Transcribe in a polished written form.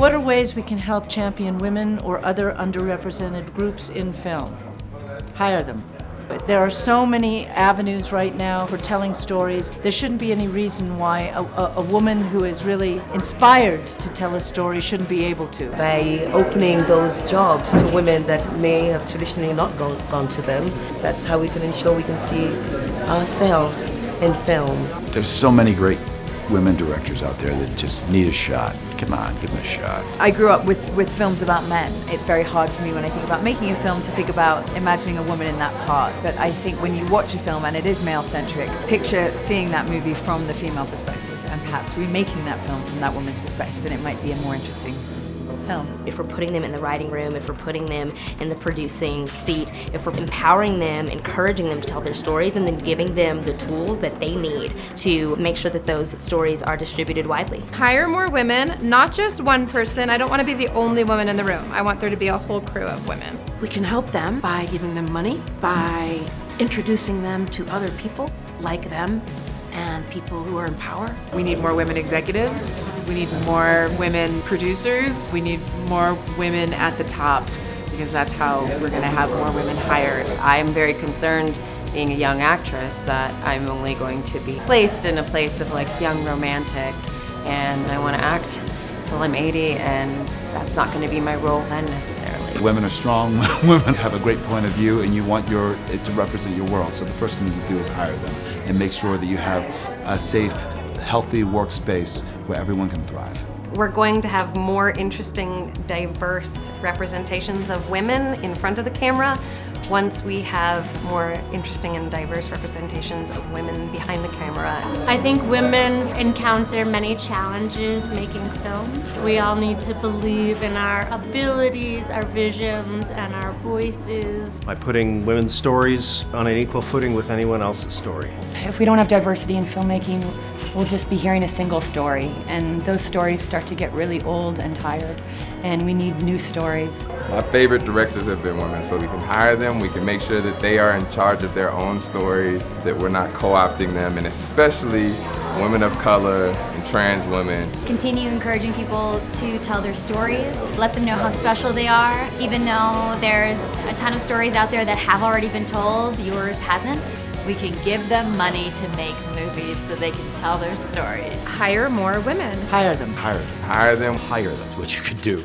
What are ways we can help champion women or other underrepresented groups in film? Hire them. There are so many avenues right now for telling stories. There shouldn't be any reason why a woman who is really inspired to tell a story shouldn't be able to. By opening those jobs to women that may have traditionally not gone to them, that's how we can ensure we can see ourselves in film. There's so many great women directors out there that just need a shot. Come on, give them a shot. I grew up with films about men. It's very hard for me when I think about making a film to think about imagining a woman in that part. But I think when you watch a film and it is male-centric, picture seeing that movie from the female perspective and perhaps remaking that film from that woman's perspective, and it might be a more interesting film. If we're putting them in the writing room, if we're putting them in the producing seat, if we're empowering them, encouraging them to tell their stories, and then giving them the tools that they need to make sure that those stories are distributed widely. Hire more women, not just one person. I don't want to be the only woman in the room. I want there to be a whole crew of women. We can help them by giving them money, by introducing them to other people like them, and people who are in power. We need more women executives. We need more women producers. We need more women at the top, because that's how we're going to have more women hired. I'm very concerned, being a young actress, that I'm only going to be placed in a place of like young romantic, and I want to act till I'm 80, and that's not going to be my role then necessarily. Women are strong, women have a great point of view, and you want it to represent your world. So the first thing to do is hire them and make sure that you have a safe, healthy workspace where everyone can thrive. We're going to have more interesting, diverse representations of women in front of the camera once we have more interesting and diverse representations of women behind the camera. I think women encounter many challenges making film. We all need to believe in our abilities, our visions, and our voices. By putting women's stories on an equal footing with anyone else's story. If we don't have diversity in filmmaking, we'll just be hearing a single story, and those stories start to get really old and tired, and we need new stories. My favorite directors have been women, so we can hire them, we can make sure that they are in charge of their own stories, that we're not co-opting them, and especially women of color and trans women. Continue encouraging people to tell their stories, let them know how special they are. Even though there's a ton of stories out there that have already been told, yours hasn't. We can give them money to make movies so they can tell their stories. Hire more women. Hire them. Hire them. Hire them. Hire them. That's what you could do.